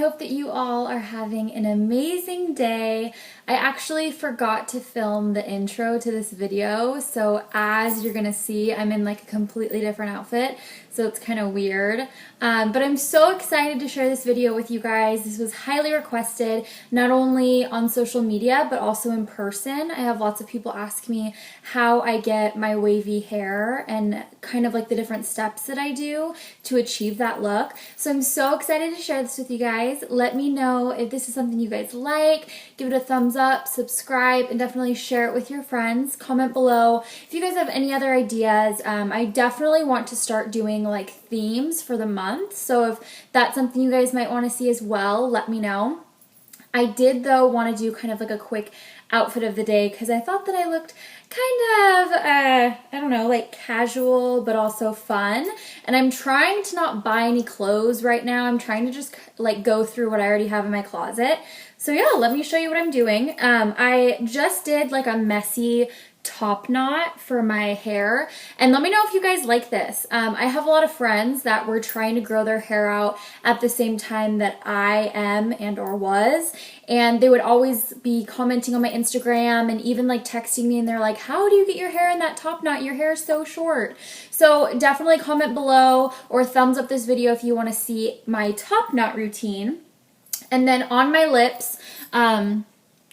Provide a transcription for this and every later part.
hope that you all are having an amazing day. I actually forgot to film the intro to this video, so as you're gonna see, I'm in like a completely different outfit, so it's kind of weird. But I'm so excited to share this video with you guys. This was highly requested, not only on social media, but also in person. I have lots of people ask me how I get my wavy hair and kind of like the different steps that I do to achieve that look. So I'm so excited to share this with you guys. Let me know if this is something you guys like. Give it a thumbs up, subscribe, and definitely share it with your friends. Comment below if you guys have any other ideas. I definitely want to start doing like themes for the month. So if that's something you guys might want to see as well, let me know. I did though want to do kind of like a quick outfit of the day because I thought that I looked kind of, I don't know, like casual but also fun. And I'm trying to not buy any clothes right now. I'm trying to just like go through what I already have in my closet. So yeah, let me show you what I'm doing. I just did like a messy top knot for my hair, and let me know if you guys like this. I have a lot of friends that were trying to grow their hair out at the same time that I am and or was, and they would always be commenting on my Instagram and even like texting me, and they're like, how do you get your hair in that top knot? Your hair is so short. So definitely comment below or thumbs up this video if you want to see my top knot routine. And then on my lips, I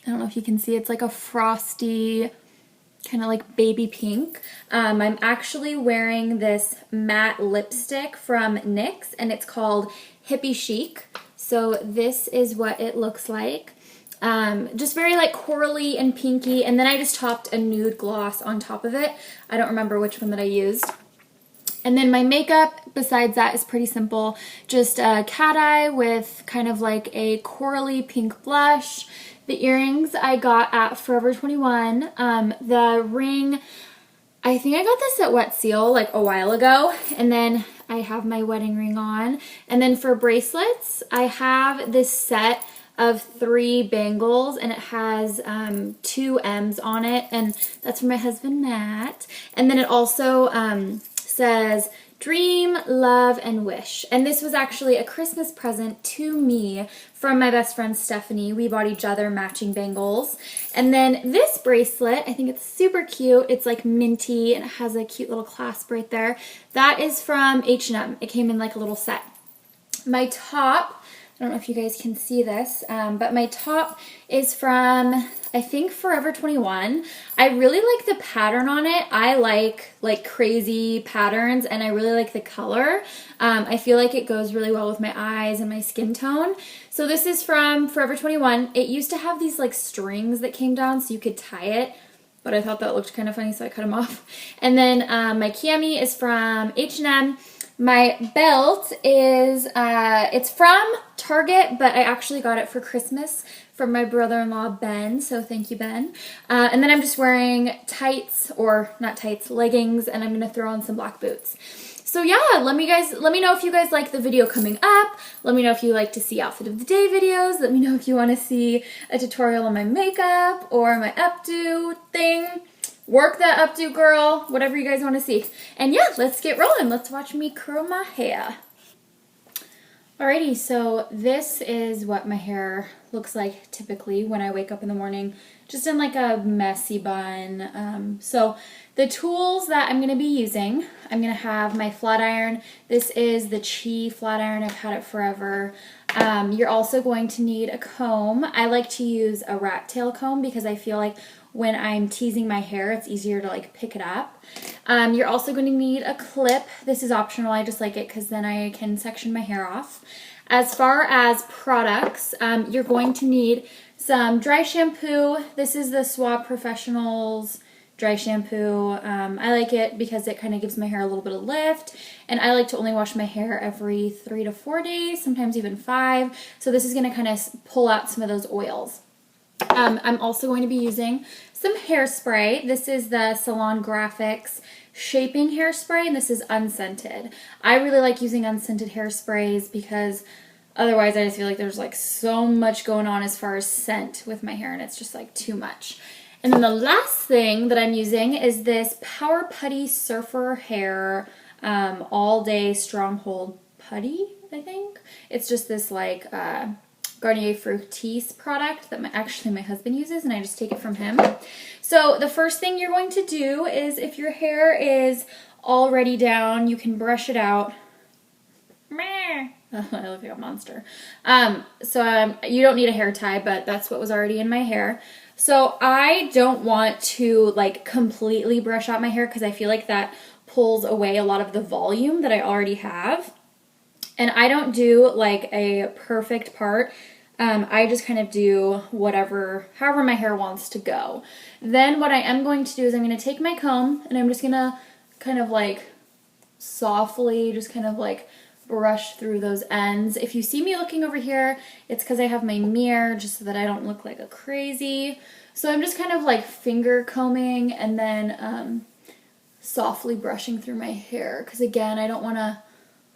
don't know if you can see, it's like a frosty kind of like baby pink. I'm actually wearing this matte lipstick from NYX, and it's called Hippie Chic. So this is what it looks like. Just very like corally and pinky, and then I just topped a nude gloss on top of it. I don't remember which one that I used. And then my makeup, besides that, is pretty simple. Just a cat eye with kind of like a corally pink blush. The earrings I got at Forever 21. The ring, I think I got this at Wet Seal like a while ago. And then I have my wedding ring on. And then for bracelets, I have this set of 3 bangles, and it has 2 M's on it. And that's for my husband, Matt. And then it also says Dream, Love, and Wish. And this was actually a Christmas present to me from my best friend Stephanie. We bought each other matching bangles. And then this bracelet, I think it's super cute. It's like minty and it has a cute little clasp right there. That is from H&M. It came in like a little set. My top, I don't know if you guys can see this, but my top is from, I think, Forever 21. I really like the pattern on it. I like crazy patterns, and I really like the color. I feel like it goes really well with my eyes and my skin tone. So this is from Forever 21. It used to have these like strings that came down so you could tie it, but I thought that looked kind of funny, so I cut them off. And then my cami is from H&M. My belt is, it's from Target, but I actually got it for Christmas from my brother-in-law, Ben, so thank you, Ben. And then I'm just wearing tights, or not tights, leggings, and I'm going to throw on some black boots. So yeah, let me know if you guys like the video coming up. Let me know if you like to see outfit of the day videos. Let me know if you want to see a tutorial on my makeup or my updo thing. Work that updo, girl, whatever you guys want to see. And yeah, let's get rolling. Let's watch me curl my hair. Alrighty, so this is what my hair looks like typically when I wake up in the morning, just in like a messy bun. So the tools that I'm going to be using, I'm going to have my flat iron. This is the Chi flat iron. I've had it forever. You're also going to need a comb. I like to use a rat tail comb because I feel like when I'm teasing my hair, it's easier to like pick it up. You're also going to need a clip. This is optional. I just like it because then I can section my hair off. As far as products, you're going to need some dry shampoo. This is the Suave Professionals dry shampoo. I like it because it kind of gives my hair a little bit of lift, and I like to only wash my hair every 3 to 4 days, sometimes even 5. So this is going to kind of pull out some of those oils. I'm also going to be using some hairspray. This is the Salon Graphics Shaping Hairspray, and this is unscented. I really like using unscented hairsprays because otherwise I just feel like there's like so much going on as far as scent with my hair, and it's just like too much. And then the last thing that I'm using is this Power Putty Surfer Hair All Day Stronghold Putty. I think. It's just this like Garnier Fructis product that actually my husband uses, and I just take it from him. So the first thing you're going to do is, if your hair is already down, you can brush it out. Oh, I look like a monster. You don't need a hair tie, but that's what was already in my hair. So I don't want to like completely brush out my hair because I feel like that pulls away a lot of the volume that I already have. And I don't do like a perfect part. I just kind of do however my hair wants to go. Then what I am going to do is I'm going to take my comb and I'm just going to kind of like softly just kind of like brush through those ends. If you see me looking over here, it's because I have my mirror just so that I don't look like a crazy. So I'm just kind of like finger combing and then softly brushing through my hair because again, I don't want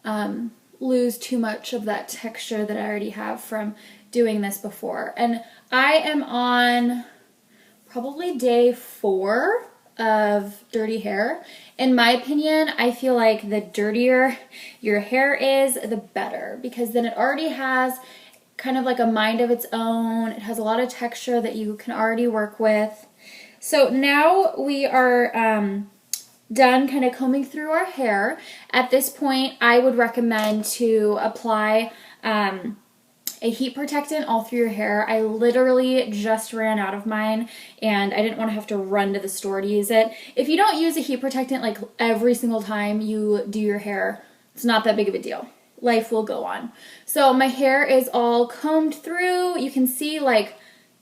to lose too much of that texture that I already have from doing this before. And I am on probably day 4 of dirty hair. In my opinion, I feel like the dirtier your hair is, the better, because then it already has kind of like a mind of its own. It has a lot of texture that you can already work with. So now we are done kind of combing through our hair. At this point, I would recommend to apply a heat protectant all through your hair. I literally just ran out of mine and I didn't want to have to run to the store to use it. If you don't use a heat protectant like every single time you do your hair, it's not that big of a deal. Life will go on. So my hair is all combed through. You can see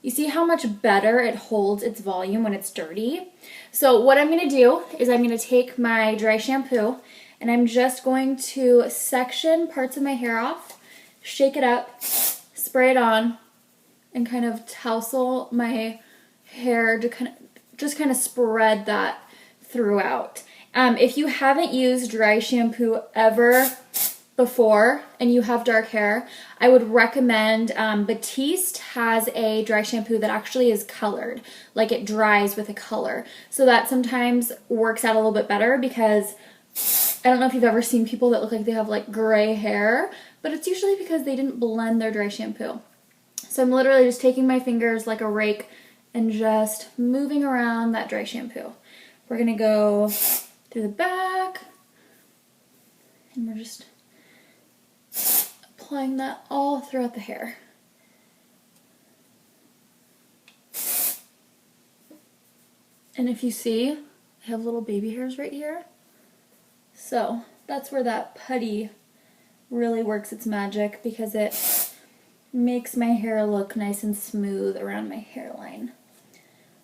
you see how much better it holds its volume when it's dirty. So what I'm going to do is I'm going to take my dry shampoo and I'm just going to section parts of my hair off, shake it up, spray it on, and kind of tousle my hair to just kind of spread that throughout. If you haven't used dry shampoo ever before and you have dark hair, I would recommend Batiste has a dry shampoo that actually is colored, like it dries with a color. So that sometimes works out a little bit better because I don't know if you've ever seen people that look like they have like gray hair, but it's usually because they didn't blend their dry shampoo. So I'm literally just taking my fingers like a rake and just moving around that dry shampoo. We're gonna go through the back and we're just applying that all throughout the hair. And if you see, I have little baby hairs right here. So that's where that putty really works its magic because it makes my hair look nice and smooth around my hairline.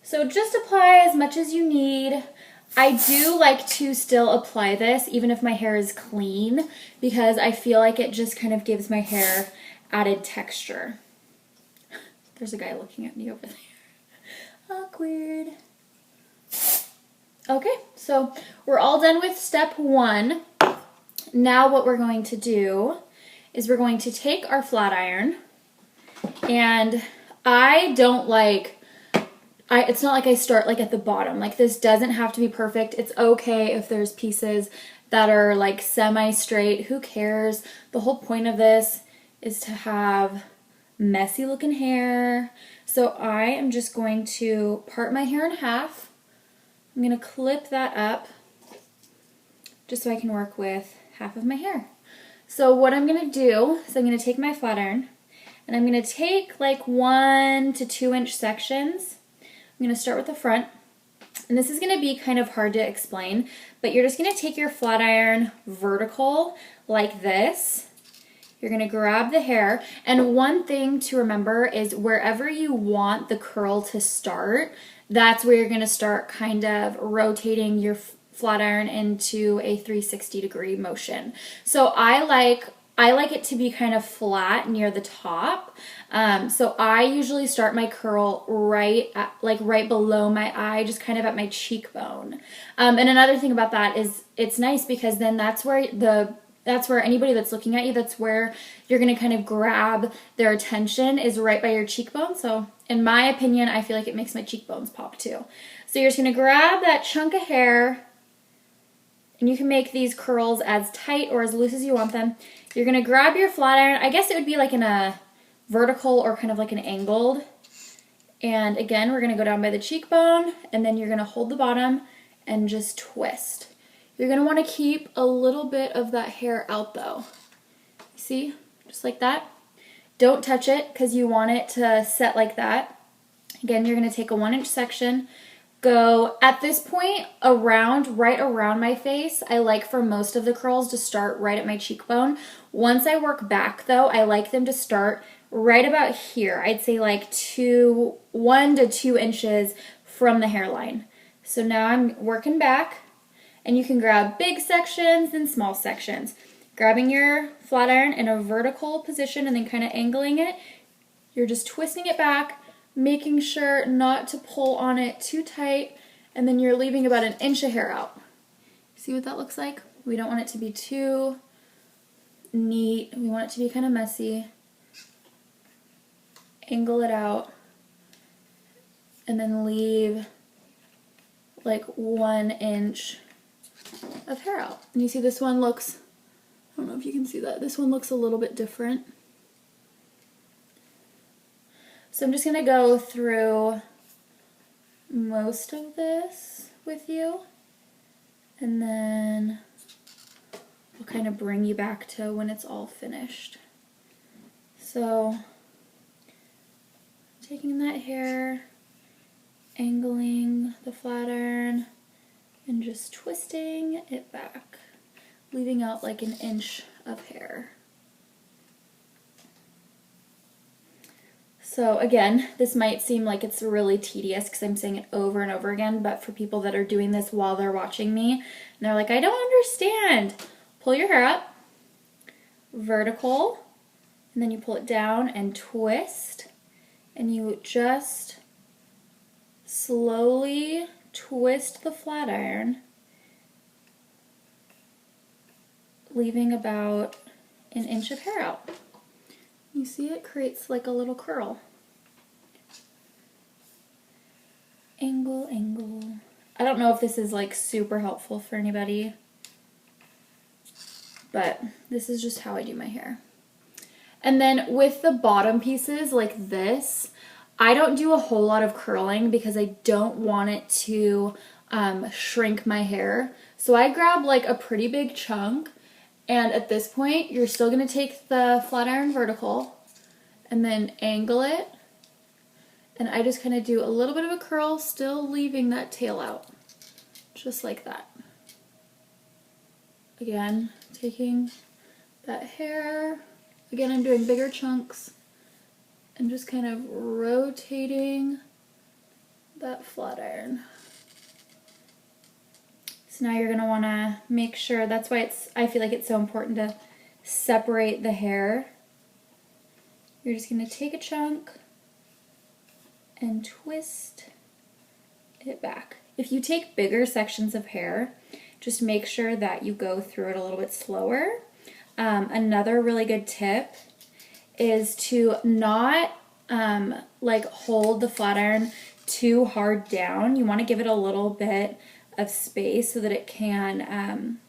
So just apply as much as you need. I do like to still apply this even if my hair is clean because I feel like it just kind of gives my hair added texture. There's a guy looking at me over there. Awkward. Okay, so we're all done with step 1. Now what we're going to do is we're going to take our flat iron, and I don't like, it's not like I start like at the bottom. Like this doesn't have to be perfect. It's okay if there's pieces that are like semi-straight. Who cares? The whole point of this is to have messy looking hair. So I am just going to part my hair in half. I'm going to clip that up just so I can work with half of my hair. So what I'm going to do is I'm going to take my flat iron and I'm going to take like 1 to 2 inch sections. I'm going to start with the front, and this is going to be kind of hard to explain, but you're just going to take your flat iron vertical like this. You're going to grab the hair, and one thing to remember is wherever you want the curl to start, that's where you're going to start kind of rotating your flat iron into a 360-degree motion. So I like it to be kind of flat near the top. So I usually start my curl right below my eye, just kind of at my cheekbone. And another thing about that is it's nice because then that's where anybody that's looking at you, that's where you're going to kind of grab their attention, is right by your cheekbone. So in my opinion, I feel like it makes my cheekbones pop too. So you're just going to grab that chunk of hair and you can make these curls as tight or as loose as you want them. You're gonna grab your flat iron. I guess it would be like in a vertical or kind of like an angled. And again, we're gonna go down by the cheekbone, and then you're gonna hold the bottom and just twist. You're gonna wanna keep a little bit of that hair out though. See, just like that. Don't touch it because you want it to set like that. Again, you're gonna take a 1-inch section, go at this point right around my face. I like for most of the curls to start right at my cheekbone. Once I work back though, I like them to start right about here. I'd say like 1 to 2 inches from the hairline. So now I'm working back, and you can grab big sections and small sections. Grabbing your flat iron in a vertical position and then kind of angling it, you're just twisting it back, making sure not to pull on it too tight, and then you're leaving about 1 inch of hair out. See what that looks like? We don't want it to be too neat. We want it to be kind of messy. Angle it out, and then leave like 1 inch of hair out. And you see this one looks, I don't know if you can see that, this one looks a little bit different. So I'm just going to go through most of this with you, and then we'll kind of bring you back to when it's all finished. So taking that hair, angling the flat iron, and just twisting it back, leaving out like 1 inch of hair. So again, this might seem like it's really tedious because I'm saying it over and over again, but for people that are doing this while they're watching me, and they're like, I don't understand. Pull your hair up, vertical, and then you pull it down and twist, and you just slowly twist the flat iron, leaving about 1 inch of hair out. You see it creates like a little curl. Angle, angle. I don't know if this is like super helpful for anybody, but this is just how I do my hair. And then with the bottom pieces like this, I don't do a whole lot of curling because I don't want it to shrink my hair. So I grab like a pretty big chunk, and at this point you're still going to take the flat iron vertical and then angle it, and I just kind of do a little bit of a curl, still leaving that tail out, just like that. Again, taking that hair, again I'm doing bigger chunks, and just kind of rotating that flat iron. So now you're going to want to make sure, that's why I feel like it's so important to separate the hair. You're just going to take a chunk and twist it back. If you take bigger sections of hair, just make sure that you go through it a little bit slower. Another really good tip is to not like hold the flat iron too hard down. You want to give it a little bit of space so that it can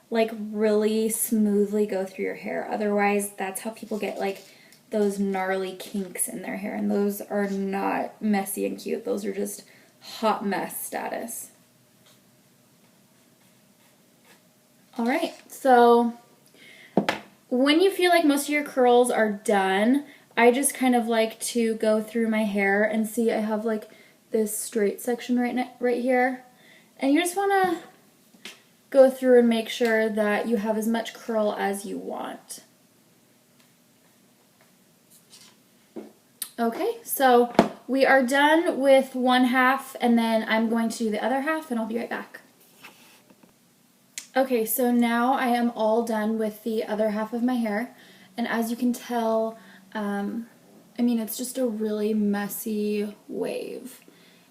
like really smoothly go through your hair. Otherwise, that's how people get like those gnarly kinks in their hair, and those are not messy and cute. Those are just hot mess status. All right, so when you feel like most of your curls are done, I just kind of like to go through my hair and see I have like this straight section right here. And you just want to go through and make sure that you have as much curl as you want. Okay, so we are done with one half, and then I'm going to do the other half, and I'll be right back. Okay, so now I am all done with the other half of my hair, and as you can tell, I mean, it's just a really messy wave.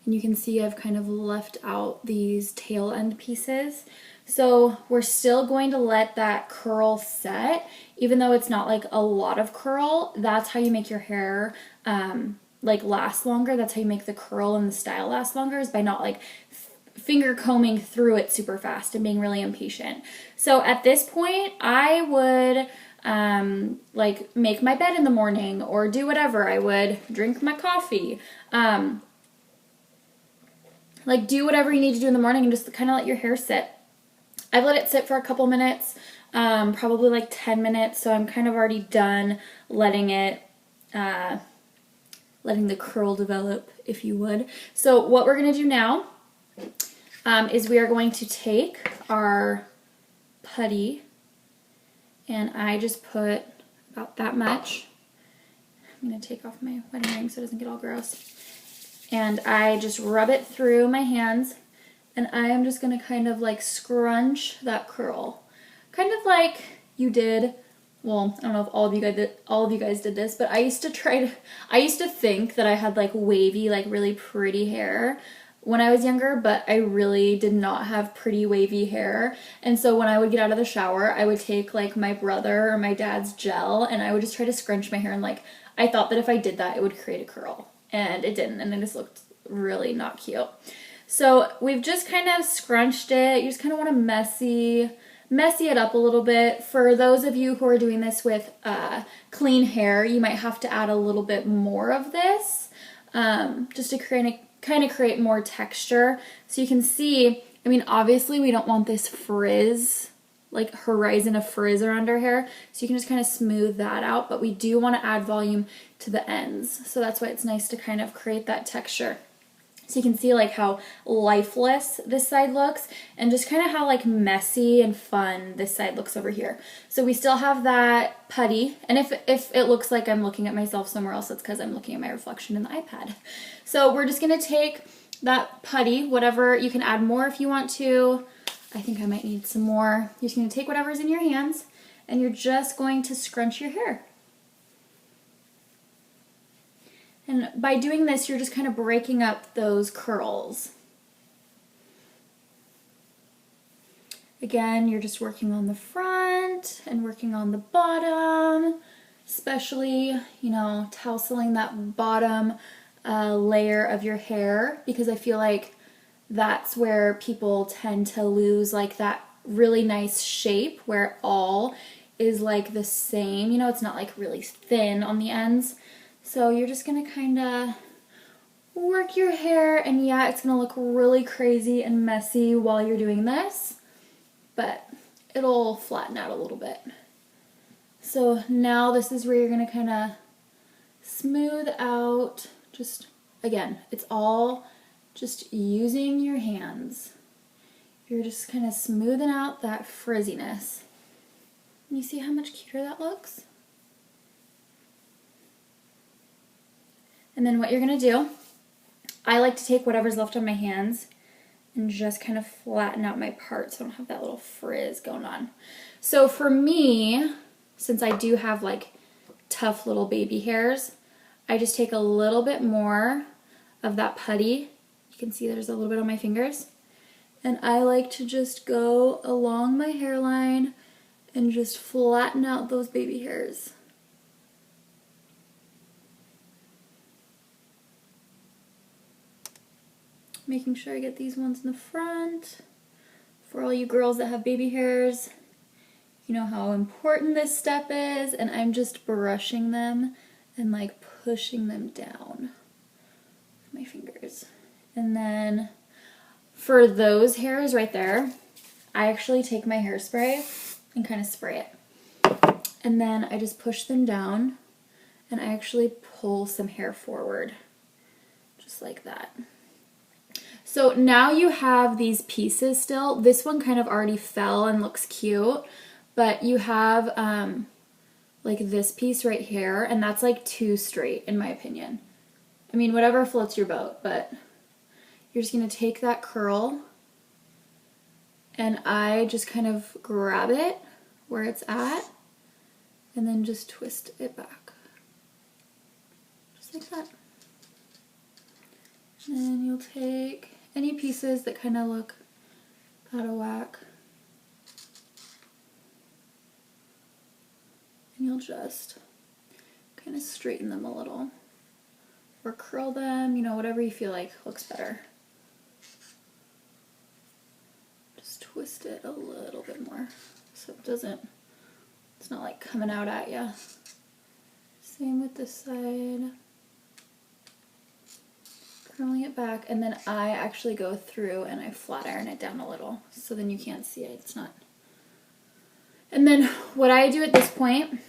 And you can see I've kind of left out these tail end pieces. So we're still going to let that curl set, even though it's not like a lot of curl. That's how you make your hair like last longer. That's how you make the curl and the style last longer, is by not like finger combing through it super fast and being really impatient. So at this point, I would like make my bed in the morning or do whatever. I would drink my coffee. Like do whatever you need to do in the morning and just kind of let your hair sit. I've let it sit for a couple minutes, probably like 10 minutes, so I'm kind of already done letting it, letting the curl develop, if you would. So what we're going to do now is we are going to take our putty, and I just put about that much. I'm going to take off my wedding ring so it doesn't get all gross. And I just rub it through my hands, and I am just going to kind of like scrunch that curl. Kind of like you did, well, I don't know if all of you guys did this, but I used to think that I had like wavy, like really pretty hair when I was younger, but I really did not have pretty wavy hair. And so when I would get out of the shower, I would take like my brother or my dad's gel, and I would just try to scrunch my hair, and like I thought that if I did that, it would create a curl, and it didn't, and it just looked really not cute. So we've just kind of scrunched it. You just kind of want to messy it up a little bit. For those of you who are doing this with clean hair, you might have to add a little bit more of this just to kind of create more texture. So you can see, I mean, obviously we don't want this frizz, like horizon of frizz around our hair, so you can just kind of smooth that out, but we do want to add volume to the ends. So that's why it's nice to kind of create that texture. So you can see like how lifeless this side looks, and just kind of how like messy and fun this side looks over here. So we still have that putty, and if it looks like I'm looking at myself somewhere else, it's because I'm looking at my reflection in the iPad. So we're just gonna take that putty, whatever, you can add more if you want to. I think I might need some more. You're just gonna take whatever's in your hands, and you're just going to scrunch your hair. And by doing this, you're just kind of breaking up those curls. Again, you're just working on the front and working on the bottom, especially, you know, tousling that bottom layer of your hair, because I feel like that's where people tend to lose like that really nice shape where it all is like the same. You know, it's not like really thin on the ends. So you're just going to kind of work your hair, and yeah, it's going to look really crazy and messy while you're doing this, but it'll flatten out a little bit. So now this is where you're going to kind of smooth out, just, again, it's all just using your hands. You're just kind of smoothing out that frizziness. And you see how much cuter that looks? And then what you're going to do, I like to take whatever's left on my hands and just kind of flatten out my part so I don't have that little frizz going on. So for me, since I do have like tough little baby hairs, I just take a little bit more of that putty. You can see there's a little bit on my fingers. And I like to just go along my hairline and just flatten out those baby hairs. Making sure I get these ones in the front. For all you girls that have baby hairs, you know how important this step is, and I'm just brushing them and like pushing them down with my fingers. And then for those hairs right there, I actually take my hairspray and kind of spray it. And then I just push them down, and I actually pull some hair forward, just like that. So now you have these pieces still. This one kind of already fell and looks cute, but you have like this piece right here, and that's like too straight in my opinion. I mean, whatever floats your boat, but you're just gonna take that curl, and I just kind of grab it where it's at, and then just twist it back. Just like that. And then you'll take any pieces that kind of look out of whack, and you'll just kind of straighten them a little, or curl them, you know, whatever you feel like looks better. twist it a little bit more so it doesn't, it's not like coming out at you. Same with this side. Curling it back, and then I actually go through and I flat iron it down a little so then you can't see it. It's not. And then what I do at this point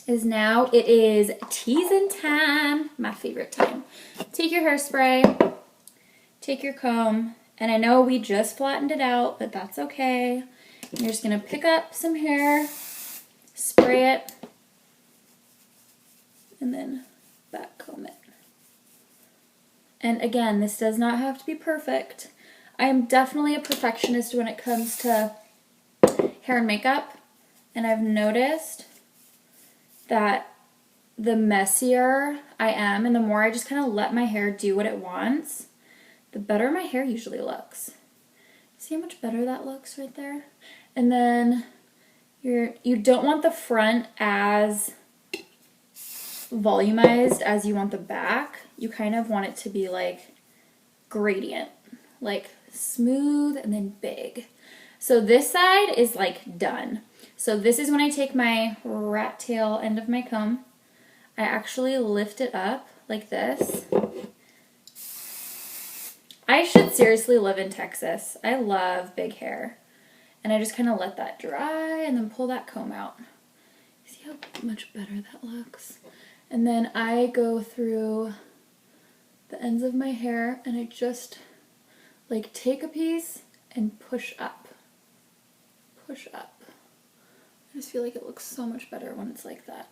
is now it is teasing time, my favorite time. Take your hairspray, take your comb, and I know we just flattened it out, but that's okay. And you're just gonna pick up some hair, spray it, and then back comb it. And again, this does not have to be perfect. I am definitely a perfectionist when it comes to hair and makeup, and I've noticed that the messier I am and the more I just kind of let my hair do what it wants, the better my hair usually looks. See how much better that looks right there? And then you don't want the front as volumized as you want the back. You kind of want it to be like gradient, like smooth and then big. So this side is like done. So this is when I take my rat tail end of my comb. I actually lift it up like this. I should seriously live in Texas. I love big hair. And I just kind of let that dry and then pull that comb out. See how much better that looks? And then I go through the ends of my hair and I just like take a piece and push up. Push up. I just feel like it looks so much better when it's like that.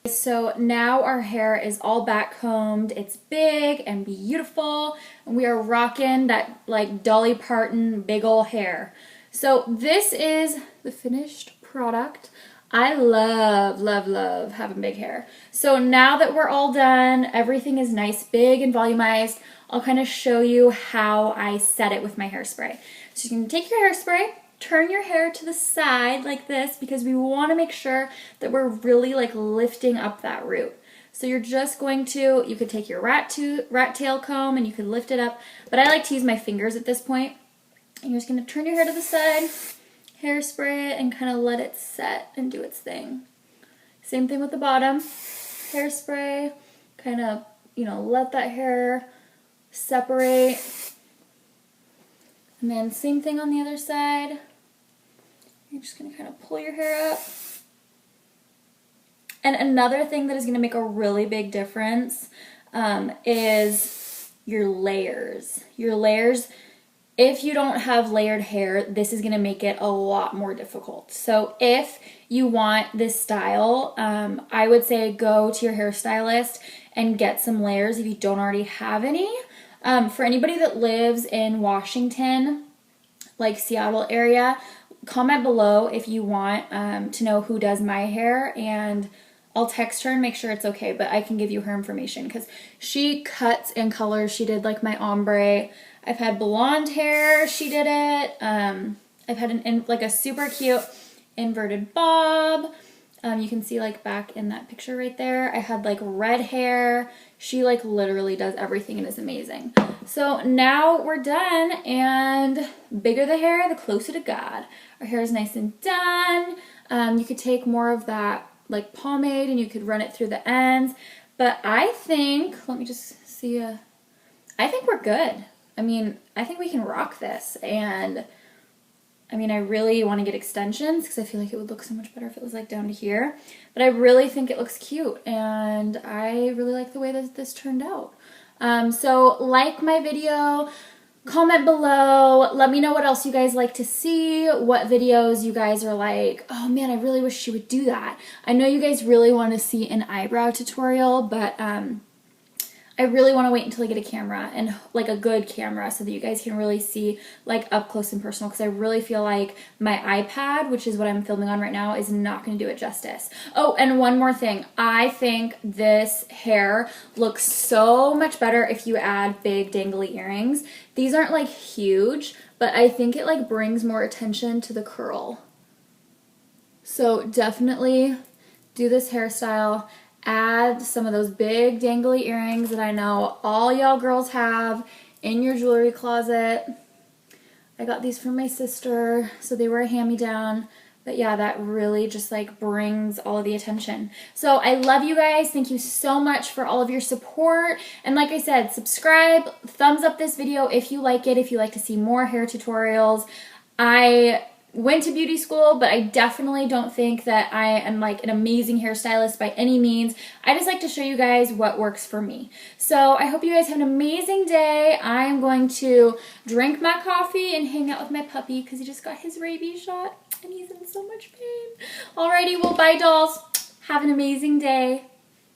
So now our hair is all back combed. It's big and beautiful, and we are rocking that like Dolly Parton big ol' hair. So this is the finished product. I love, love, love having big hair. So now that we're all done, everything is nice, big and volumized, I'll kind of show you how I set it with my hairspray. So you can take your hairspray, turn your hair to the side like this because we want to make sure that we're really like lifting up that root. So you're just going to, you could take your rat tail comb and you could lift it up, but I like to use my fingers at this point. And you're just going to turn your hair to the side, hairspray it, and kind of let it set and do its thing. Same thing with the bottom. Hairspray, kind of, you know, let that hair separate. And then same thing on the other side. You're just going to kind of pull your hair up. And another thing that is going to make a really big difference is your layers. Your layers, if you don't have layered hair, this is going to make it a lot more difficult. So if you want this style, I would say go to your hairstylist and get some layers if you don't already have any. For anybody that lives in Washington, like Seattle area, comment below if you want to know who does my hair, and I'll text her and make sure it's okay, but I can give you her information because she cuts and colors. She did like my ombre. I've had blonde hair. She did it. I've had like a super cute inverted bob. You can see like back in that picture right there. I had like red hair. She like literally does everything and is amazing. So now we're done, and bigger the hair, the closer to God. Our hair is nice and done. You could take more of that like pomade and you could run it through the ends. But I think, let me just see, I think we're good. I mean, I think we can rock this, and I mean, I really want to get extensions because I feel like it would look so much better if it was like down to here. But I really think it looks cute, and I really like the way that this turned out. So like my video, comment below, let me know what else you guys like to see, what videos you guys are like, oh man, I really wish she would do that. I know you guys really want to see an eyebrow tutorial, but I really want to wait until I get a camera, and like a good camera, so that you guys can really see like up close and personal, because I really feel like my iPad, which is what I'm filming on right now, is not going to do it justice. Oh, and one more thing. I think this hair looks so much better if you add big dangly earrings. These aren't like huge, but I think it like brings more attention to the curl. So definitely do this hairstyle. Add some of those big dangly earrings that I know all y'all girls have in your jewelry closet. I got these from my sister, so they were a hand-me-down. But yeah, that really just like brings all of the attention. So I love you guys. Thank you so much for all of your support. And like I said, subscribe, thumbs up this video if you like it, if you like to see more hair tutorials. I went to beauty school, but I definitely don't think that I am like an amazing hairstylist by any means. I just like to show you guys what works for me. So I hope you guys have an amazing day. I'm going to drink my coffee and hang out with my puppy because he just got his rabies shot and he's in so much pain. Alrighty, well, bye dolls. Have an amazing day.